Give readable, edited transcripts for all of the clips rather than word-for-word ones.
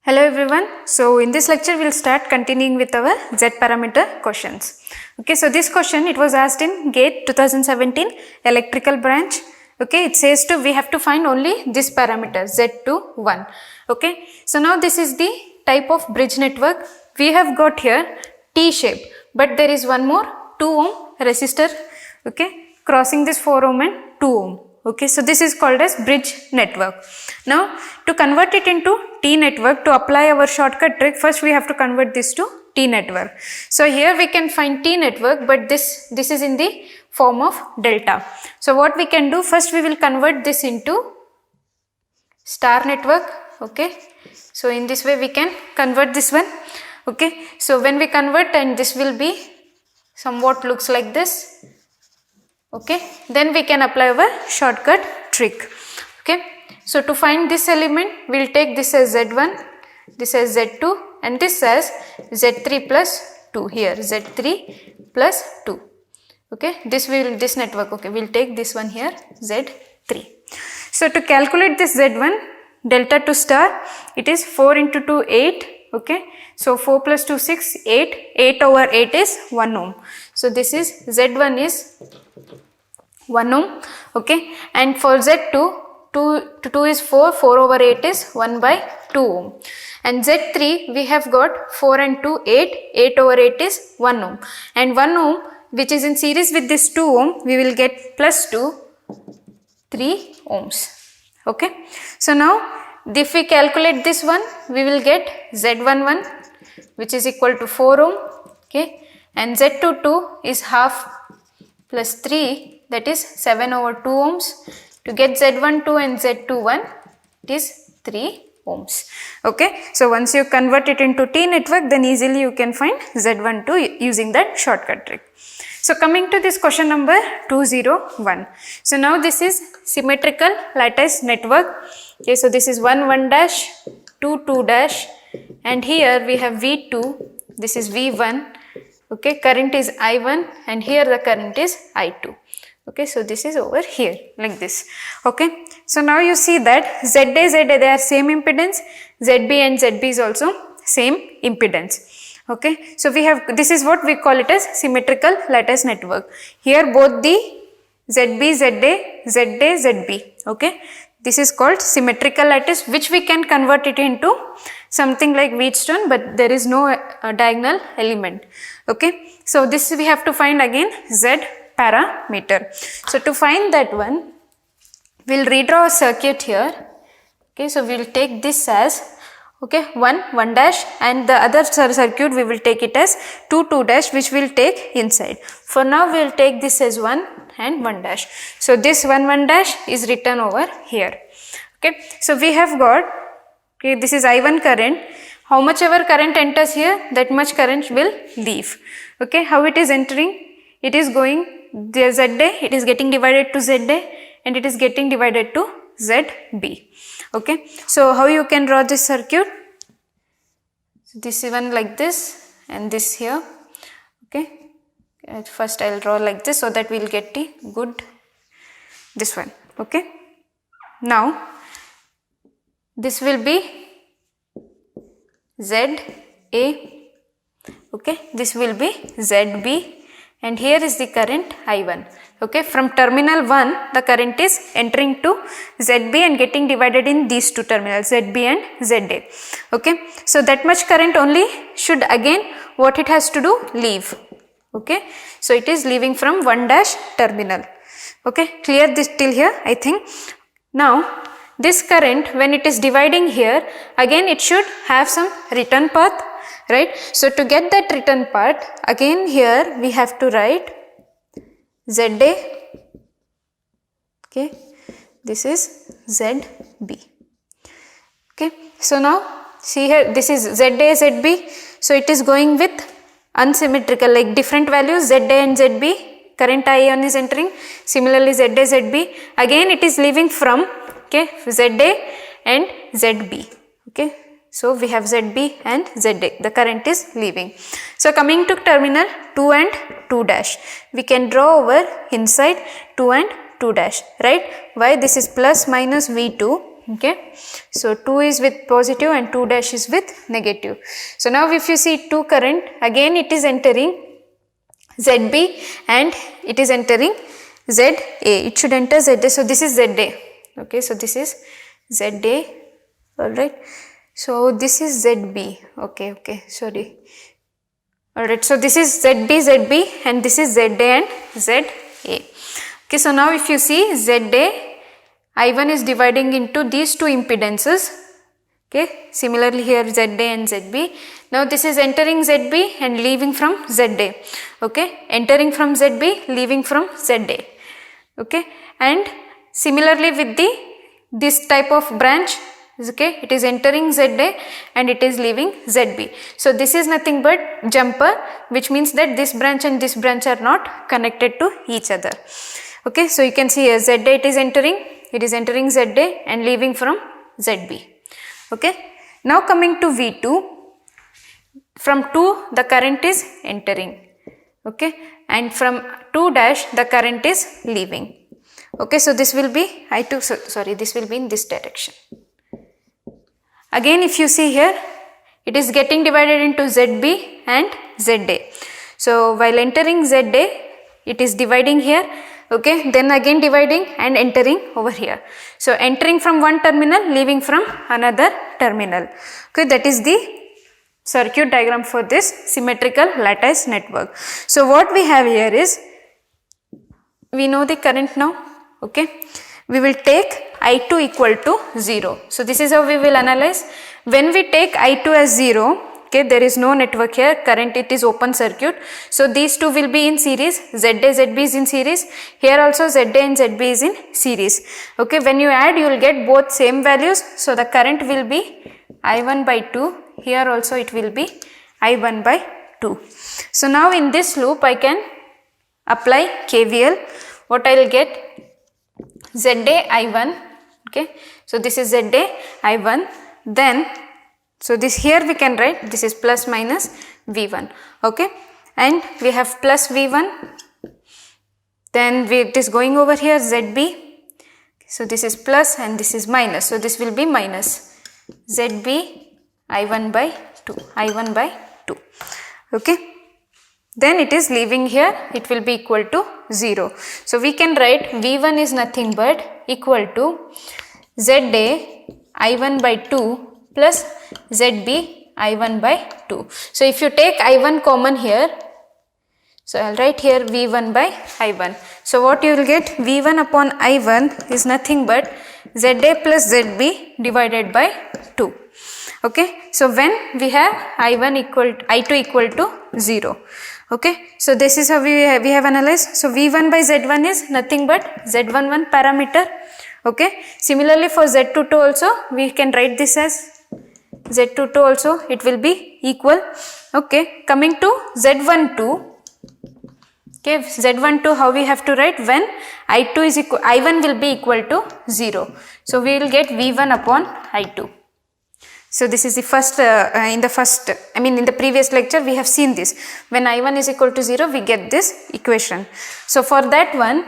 Hello everyone. So in this lecture we'll start continuing with our Z parameter questions. Okay, so this question it was asked in GATE 2017 electrical branch. Okay, it says we have to find only this parameter Z21. Okay, so now this is the type of bridge network. We have got here T shape, but there is one more 2 ohm resistor, okay, crossing this 4 ohm and 2 ohm. Okay, so this is called as bridge network. Now to convert it into T network, to apply our shortcut trick, first we have to convert this to T network. So here we can find T network, but this is in the form of delta. So what we can do, first we will convert this into star network. Okay, so in this way we can convert this one. Okay, so when we convert, and this will be somewhat looks like this. Okay, then we can apply our shortcut trick. Okay, so to find this element, we will take this as Z1, this as Z2, and this as Z3 plus 2 here, Z3 plus 2. Okay, this network, okay, we will take this one here, Z3. So to calculate this Z1, delta to star, it is 4 into 2, 8. Okay, so 4 plus 2, 6, 8, 8 over 8 is 1 ohm. So this is Z1 is 1 ohm. Okay, and for Z2, 2 is 4, 4 over 8 is 1 by 2 ohm. And Z3 we have got 4 and 2, 8, 8 over 8 is 1 ohm. And 1 ohm which is in series with this 2 ohm, we will get plus 2, 3 ohms. Okay, so now if we calculate this one, we will get Z11 which is equal to 4 ohm. Okay, and Z22 is half plus 3, that is 7 over 2 ohms. To get Z12 and Z21, it is 3 ohms. Okay, so once you convert it into T network, then easily you can find Z12 using that shortcut trick. So coming to this question number 201. So now this is symmetrical lattice network. Okay, so this is 1 1 dash, 2 2 dash, and here we have V2, this is V1. Okay, current is I1, and here the current is I2. Okay, so this is over here like this. Okay, so now you see that ZA, ZA, they are same impedance, ZB and ZB is also same impedance. Okay, so we have, this is what we call it as symmetrical lattice network. Here both the ZB, ZA, ZA, ZB. Okay, this is called symmetrical lattice, which we can convert it into something like Wheatstone, but there is no diagonal element. Okay, so this we have to find again Z parameter. So to find that one, we will redraw a circuit here. Okay, so we will take this as, okay, 1 dash, and the other circuit we will take it as 2 2 dash, which we will take inside. For now we will take this as 1 and 1 dash. So this 1 1 dash is written over here. Okay, so we have got, okay, this is I1 current. How much ever current enters here, that much current will leave. Okay, how it is entering? It is going the ZA, it is getting divided to ZA, and it is getting divided to ZB. Okay, so how you can draw this circuit? So this one like this, and this here. Okay, first I will draw like this so that we will get the good this one. Okay, now this will be ZA. Okay, this will be ZB, and here is the current I1. Okay, from terminal 1 the current is entering to ZB and getting divided in these two terminals, ZB and ZA. Okay, so that much current only should again what it has to do, leave. Okay, so it is leaving from 1 dash terminal. Okay, clear this till here, I think. Now this current, when it is dividing here, again it should have some return path, right? So to get that return path, again here we have to write ZA. Okay, this is ZB. Okay, so now see here, this is ZA, ZB, so it is going with unsymmetrical, like different values, ZA and ZB, current I1 is entering, similarly ZA, ZB, again it is leaving from, okay, ZA and ZB. Okay, so we have ZB and ZA, the current is leaving. So coming to terminal 2 and 2 dash, we can draw over inside 2 and 2 dash, right? Why? This is plus minus V2, Okay, so 2 is with positive and 2 dash is with negative. So now if you see 2 current, again it is entering ZB and it is entering ZA. It should enter ZA. So this is ZA. Okay, so this is ZA. Alright. So this is ZB. Okay, sorry. Alright, so this is ZB and this is ZA and ZA. Okay, so now if you see ZA, I1 is dividing into these two impedances. Okay, similarly here ZA and ZB. Now this is entering ZB and leaving from ZA. Okay, entering from ZB, leaving from ZA. Okay, and similarly with this type of branch, okay, it is entering ZA and it is leaving ZB. So this is nothing but jumper, which means that this branch and this branch are not connected to each other. Okay, so you can see here ZA it is entering ZA and leaving from ZB. Okay, now coming to V2, from 2 the current is entering. Okay, and from 2 dash the current is leaving. Okay, so this will be this will be in this direction. Again if you see here, it is getting divided into ZB and ZA. So while entering ZA, it is dividing here. Okay, then again dividing and entering over here. So entering from one terminal, leaving from another terminal. Okay, that is the circuit diagram for this symmetrical lattice network. So what we have here is, we know the current now. Okay, we will take I2 equal to 0. So this is how we will analyze. When we take I2 as 0, okay, there is no network here, current it is open circuit. So these two will be in series, ZA, ZB is in series. Here also ZA and ZB is in series. Okay, when you add, you will get both same values. So the current will be I1 by 2. Here also it will be I1 by 2. So now in this loop I can apply KVL. What I will get? ZA I1. Okay, so this is ZA I1. Then so this here we can write, this is plus minus V1. Okay, and we have plus V1. Then it is going over here ZB. So this is plus and this is minus. So this will be minus ZB I1 by 2. I1 by 2. Okay. Then it is leaving here. It will be equal to 0. So we can write V1 is nothing but equal to ZA I1 by 2 plus ZB I1 by 2. So if you take I1 common here, so I'll write here V1 by I1. So what you will get, V1 upon I1 is nothing but ZA plus ZB divided by 2. Okay, so when we have I2 equal to 0. Okay, so this is how we have analyzed. So V1 by Z1 is nothing but Z11 parameter. Okay, similarly for Z22 also we can write this as Z22 also, it will be equal. Okay, coming to Z12. Okay, Z12 how we have to write, when I1 will be equal to 0. So we will get V1 upon I2. So this is the first, in the previous lecture we have seen this. When I1 is equal to 0, we get this equation. So for that one,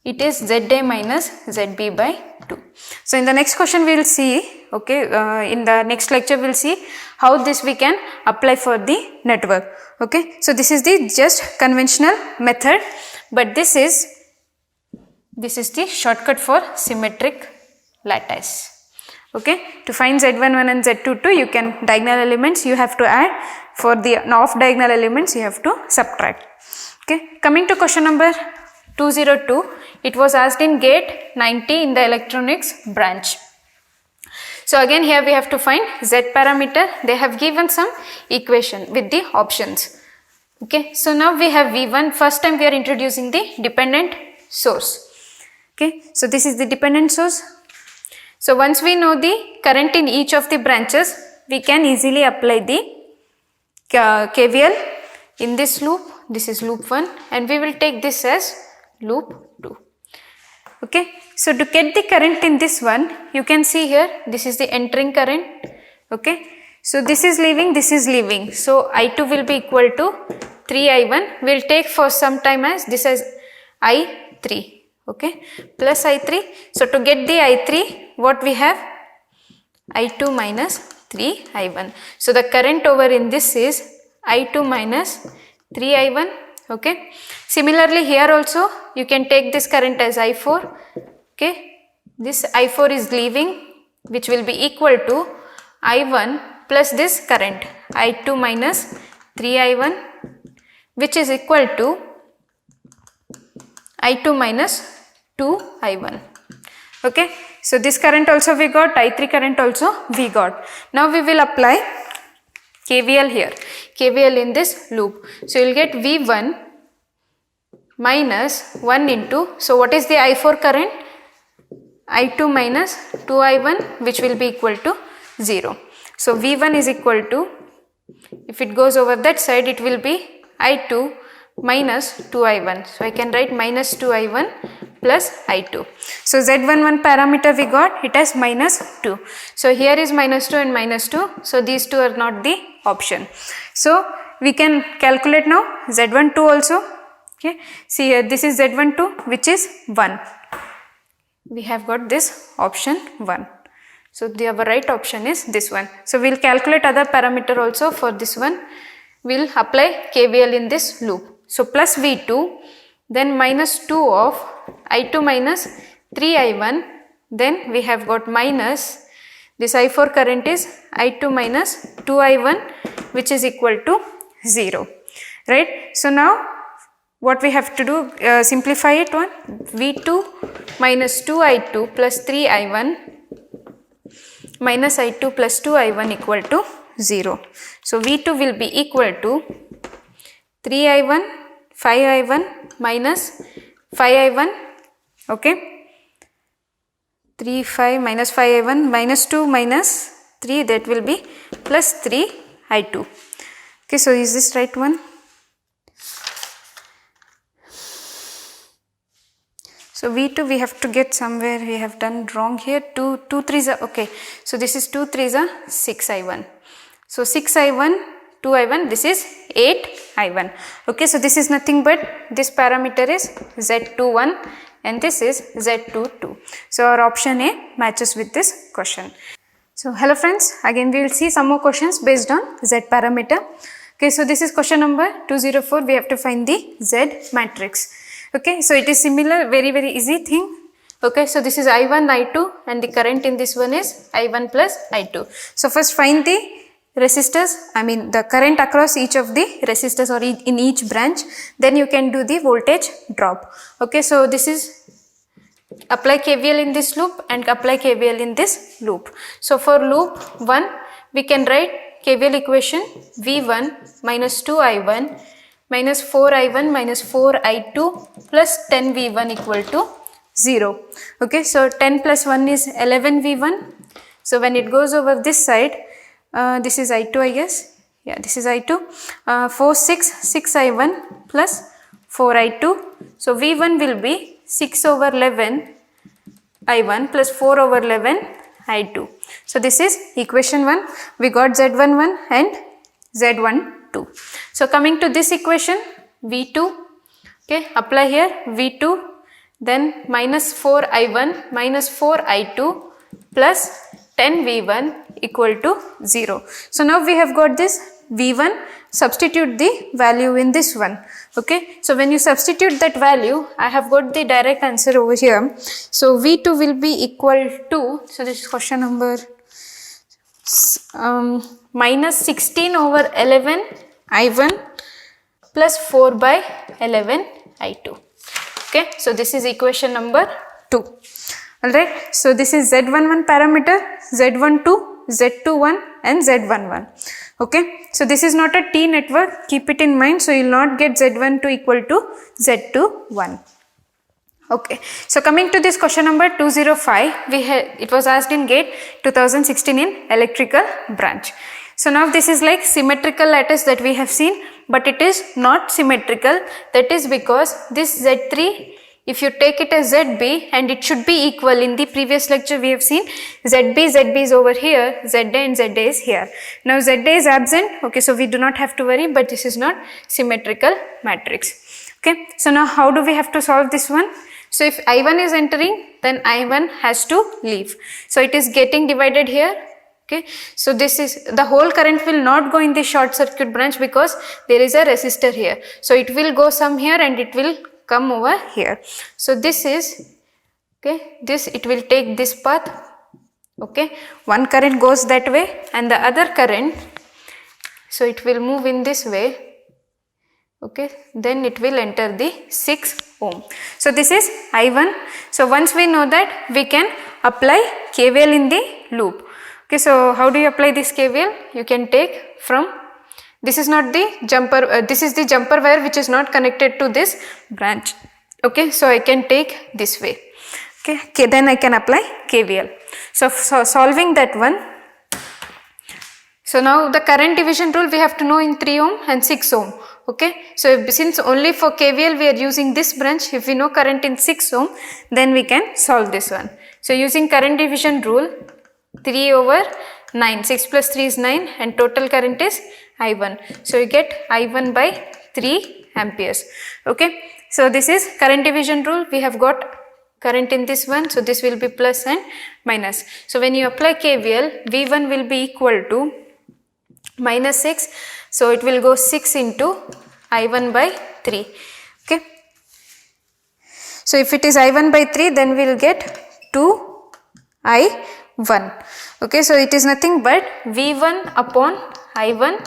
it is ZA minus ZB by 2. So in the next question we will see, okay, in the next lecture we will see how this we can apply for the network. Okay, so this is the just conventional method, but this is the shortcut for symmetric lattice. Okay, to find Z11 and Z22, you can diagonal elements you have to add, for the off diagonal elements you have to subtract. Okay, coming to question number 202, it was asked in gate 90 in the electronics branch. So again here we have to find Z parameter. They have given some equation with the options. Okay, so now we have V1. First time we are introducing the dependent source. Okay, so this is the dependent source. So once we know the current in each of the branches, we can easily apply the KVL in this loop. This is loop 1 and we will take this as loop 2. Okay, so to get the current in this one, you can see here, this is the entering current. Okay, so this is leaving. So I2 will be equal to 3I1. We will take for some time as this as I3. Okay, plus I3. So to get the I3, what we have? I2 minus 3I1. So the current over in this is I2 minus 3I1. Okay. Similarly here also you can take this current as I4. Okay. This I4 is leaving, which will be equal to I1 plus this current I2 minus 3I1, which is equal to I2 minus 2I1. Okay. So this current also we got, I3 current also we got. Now we will apply KVL here, KVL in this loop. So you will get V1 minus 1 into, so what is the I4 current? I2 minus 2I1, which will be equal to 0. So V1 is equal to, if it goes over that side, it will be I2 minus 2I1. So I can write minus 2I1 plus I2. So Z11 parameter we got, it has minus 2. So here is minus 2 and minus 2. So these two are not the option. So we can calculate now Z12 also. Okay. See here, this is Z12, which is 1. We have got this option 1. So the our right option is this one. So we will calculate other parameter also for this one. We will apply KVL in this loop. So plus V2, then minus 2 of I2 minus 3I1, then we have got minus, this I4 current is I2 minus 2I1, which is equal to 0. Right. So now what we have to do, simplify it one, V2 minus 2I2 plus 3I1 minus I2 plus 2I1 equal to 0. So V2 will be equal to 3I1, 5I1 minus 5I1, okay, 3, 5 minus 5I1 minus 2 minus 3, that will be plus 3I2. Okay, so is this right one? So V2 we have to get somewhere, we have done wrong here, 2 3s are, okay, so this is 2 3s are 6I1. So 6I1, 2I1, this is 8I1. Okay, so this is nothing but this parameter is Z21 and this is Z22. So our option A matches with this question. So hello friends, again we will see some more questions based on Z parameter. Okay, so this is question number 204, we have to find the Z matrix. Okay, so it is similar, very easy thing. Okay, so this is I1, I2 and the current in this one is I1 plus I2. So first find the resistors, the current across each of the resistors or in each branch, then you can do the voltage drop. Okay, so this is apply KVL in this loop and apply KVL in this loop. So for loop 1, we can write KVL equation V1 minus 2I1 minus 4I1 minus 4I2 plus 10V1 equal to 0. Okay, so 10 plus 1 is 11V1. So when it goes over this side, this is I2 I guess. Yeah, this is I2. 4, 6, 6I1 plus 4I2. So V1 will be 6 over 11 I1 plus 4 over 11 I2. So this is equation 1. We got Z11 and Z12. So coming to this equation, V2, okay, apply here V2, then minus 4I1 minus 4I2 plus 10V1 equal to 0. So now we have got this V1, substitute the value in this one. Okay, so when you substitute that value, I have got the direct answer over here. So V2 will be equal to, so this is question number minus 16 over 11 I1 plus 4 by 11 I2. Okay, so this is equation number 2. Alright, so this is Z11 parameter, Z12, Z21 and Z11. Okay, so this is not a T network, keep it in mind, so you will not get Z12 equal to Z21. Okay, so coming to this question number 205, it was asked in GATE 2016 in electrical branch. So now this is like symmetrical lattice that we have seen, but it is not symmetrical. That is because this Z3, if you take it as ZB, and it should be equal, in the previous lecture we have seen ZB is over here, ZA and ZA is here. Now ZA is absent, okay, so we do not have to worry, but this is not symmetrical matrix. Okay, so now how do we have to solve this one? So if I1 is entering, then I1 has to leave. So it is getting divided here. Okay, so this is the whole current will not go in the short circuit branch because there is a resistor here. So it will go some here and it will come over here. So this is, okay, this it will take this path. Okay, one current goes that way and the other current, so it will move in this way. Okay, then it will enter the 6 ohm. So this is I1. So once we know that, we can apply KVL in the loop. Okay, so how do you apply this KVL? You can take from, this is not the jumper, this is the jumper wire which is not connected to this branch. Okay, so I can take this way. Okay, then I can apply KVL. So solving that one. So now the current division rule we have to know in 3 ohm and 6 ohm. Okay, so since only for KVL we are using this branch, if we know current in 6 ohm, then we can solve this one. So using current division rule, 3 over 9, 6 plus 3 is 9 and total current is I1. So you get I1 by 3 amperes. Okay, so this is current division rule. We have got current in this one, so this will be plus and minus. So when you apply KVL, V1 will be equal to minus 6, so it will go 6 into I1 by 3. Okay, so if it is I1 by 3, then we will get 2I1. Okay, so it is nothing but V1 upon I1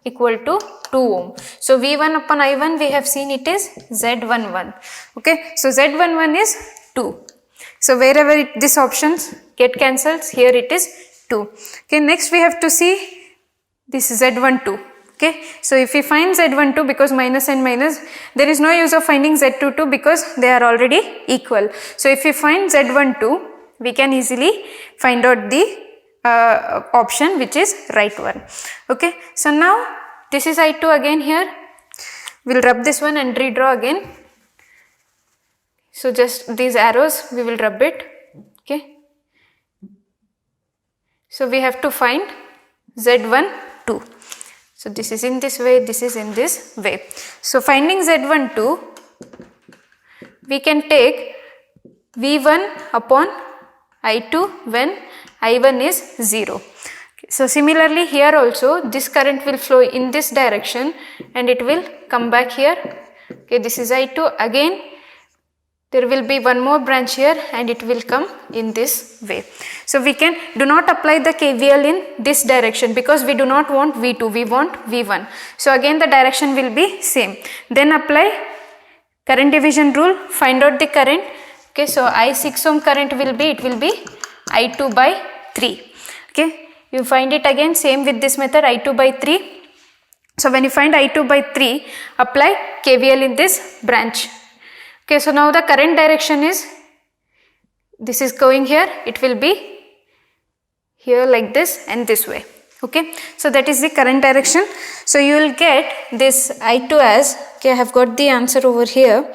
equal to 2 ohm. So V1 upon I1 we have seen it is Z11. Okay, so Z11 is 2. So wherever this options get cancels, here it is 2. Okay, next we have to see this Z12. Okay, so if we find Z12, because minus and minus, there is no use of finding Z22 because they are already equal. So if we find Z12, we can easily find out the option which is right one. Okay, so now this is I2 again here. We will rub this one and redraw again. So just these arrows we will rub it. Okay, so we have to find Z12. So this is in this way, this is in this way. So finding Z12, we can take V1 upon I2 when I1 is 0. So similarly here also this current will flow in this direction and it will come back here. Okay, this is I2 again. There will be one more branch here and it will come in this way. So we can do not apply the KVL in this direction because we do not want V2, we want V1. So again the direction will be same. Then apply current division rule, find out the current. Okay, so I6 ohm current will be, it will be I2 by 3. Okay, you find it again same with this method, I2 by 3. So when you find I2 by 3, apply KVL in this branch. Okay, so now the current direction is, this is going here, it will be here like this and this way. Okay, so that is the current direction. So you will get this I2 as, okay, I have got the answer over here.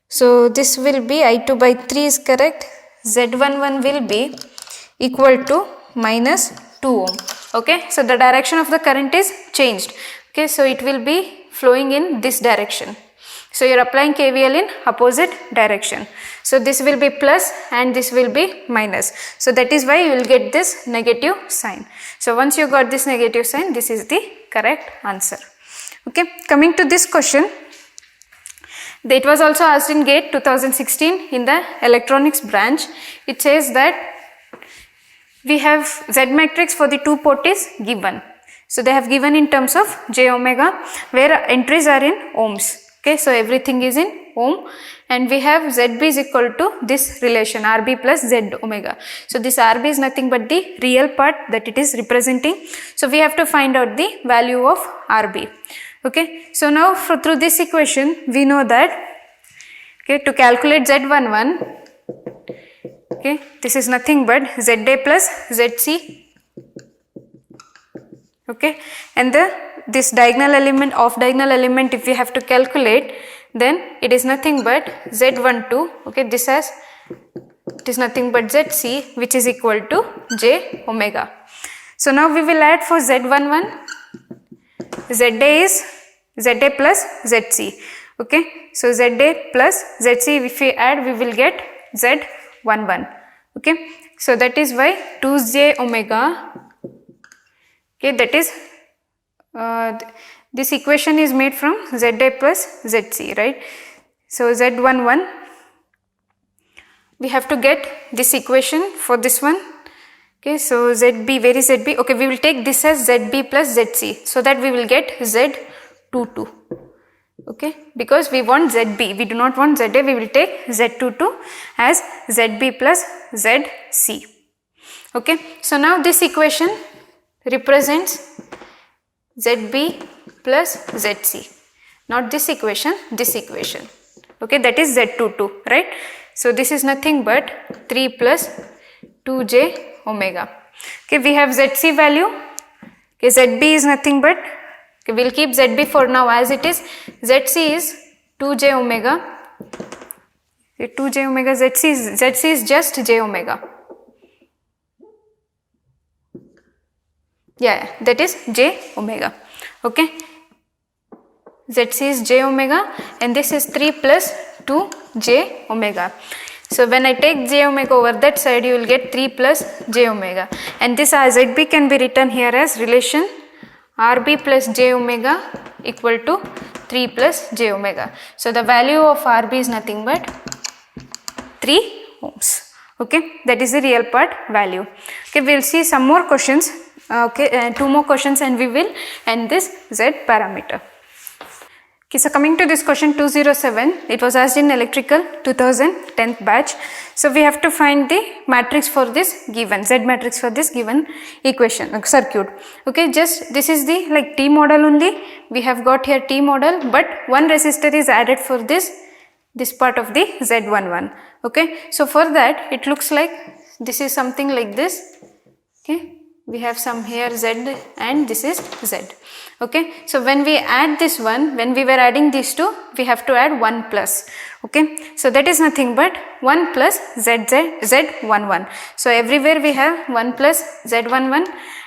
So this will be I2 by 3 is correct. Z11 will be equal to minus 2 ohm. Okay, so the direction of the current is changed. Okay, so it will be flowing in this direction. So you are applying KVL in opposite direction. So this will be plus and this will be minus. So that is why you will get this negative sign. So once you got this negative sign, this is the correct answer. Okay, coming to this question, it was also asked in GATE 2016 in the electronics branch. It says that we have Z matrix for the two port is given. So they have given in terms of j omega where entries are in ohms. Okay, so everything is in ohm and we have ZB is equal to this relation RB plus Z omega. So this RB is nothing but the real part that it is representing. So we have to find out the value of RB. Okay, so now through this equation we know that, okay, to calculate Z11, okay, this is nothing but ZA plus ZC. Okay, and this diagonal element, off diagonal element, if we have to calculate, then it is nothing but Z12. Okay, this has, it is nothing but ZC, which is equal to J omega. So now we will add for Z11, ZA is ZA plus ZC. Okay, so ZA plus ZC, if we add, we will get Z11. Okay, so that is why 2j omega, okay, that is this equation is made from ZA plus ZC, right? So Z11, we have to get this equation for this one. Okay, so ZB, where is ZB? Okay, we will take this as ZB plus ZC, so that we will get Z22. Okay, because we want ZB, we do not want ZA, we will take Z22 as ZB plus ZC. Okay, so now this equation represents ZB plus ZC, not this equation, this equation. Okay, that is Z22, right? So this is nothing but 3 plus 2j omega. Okay, we have ZC value. Okay, ZB is nothing but, okay, we will keep ZB for now as it is. ZC is 2j omega. Okay, 2j omega, ZC is just j omega. Yeah, that is j omega. Okay, ZC is j omega and this is 3 plus 2j omega. So when I take j omega over that side, you will get 3 plus j omega, and this ZB can be written here as relation RB plus j omega equal to 3 plus j omega. So the value of RB is nothing but 3 ohms. Okay, that is the real part value. Okay, we will see some more questions. Okay, 2 more questions and we will end this Z parameter. Okay, so coming to this question 207, it was asked in electrical 2010th batch. So we have to find the matrix for this given, Z matrix for this given equation, circuit. Okay, just this is the like T model only, we have got here T model, but one resistor is added for this part of the Z11. Okay, so for that it looks like this is something like this. Okay, we have some here Z and this is Z. Okay, so when we add this one, when we were adding these two, we have to add 1 plus. Okay, so that is nothing but 1 plus Z11. So everywhere we have 1 plus Z11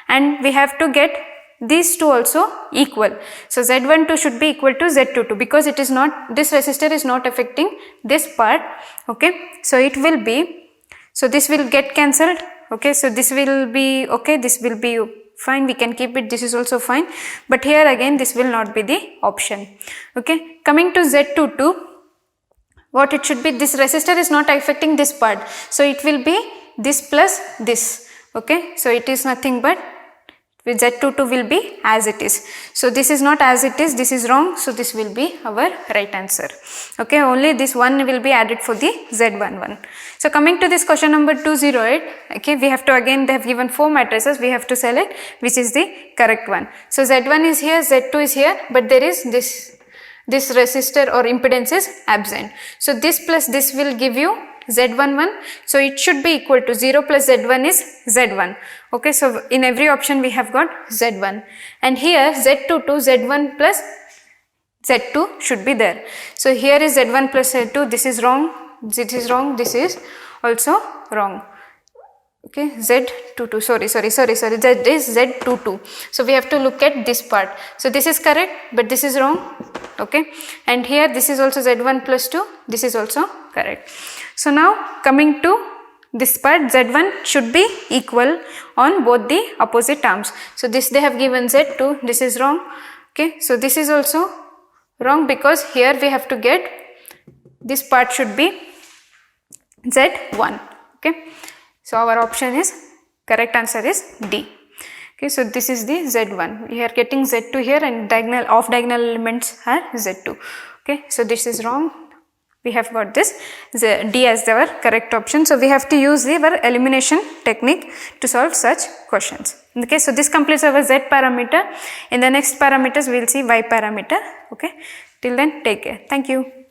and we have to get these two also equal. So Z12 should be equal to Z22 because it is not, this resistor is not affecting this part. Okay, so it will be, so this will get cancelled. Okay, so this will be, okay, this will be fine, we can keep it, this is also fine, but here again this will not be the option. Okay, coming to Z22, what it should be, this resistor is not affecting this part, so it will be this plus this. Okay, so it is nothing but with Z22 will be as it is. So this is not as it is, this is wrong, so this will be our right answer. Okay, only this one will be added for the Z11. So coming to this question number 208, okay, we have to again, they have given 4 matrices, we have to select which is the correct one. So Z1 is here, Z2 is here, but there is this resistor or impedance is absent. So this plus this will give you Z11, so it should be equal to 0 plus Z1 is Z1. Okay, so in every option we have got Z1, and here Z22, Z1 plus Z2 should be there. So here is Z1 plus Z2, this is wrong, this is wrong, this is also wrong. Okay, Z22, sorry, that is Z22. So we have to look at this part. So this is correct, but this is wrong. Okay, and here this is also Z1 plus 2, this is also correct. So now coming to this part, Z1 should be equal on both the opposite arms. So this they have given Z2, this is wrong. Okay, so this is also wrong because here we have to get, this part should be Z1. Okay, so our option is, correct answer is D. Okay, so this is the Z1, we are getting Z2 here and diagonal, off diagonal elements are Z2. Okay, so this is wrong, we have got this D as our correct option. So we have to use our elimination technique to solve such questions. Okay, so this completes our Z parameter. In the next parameters we will see Y parameter. Okay, till then take care. Thank you.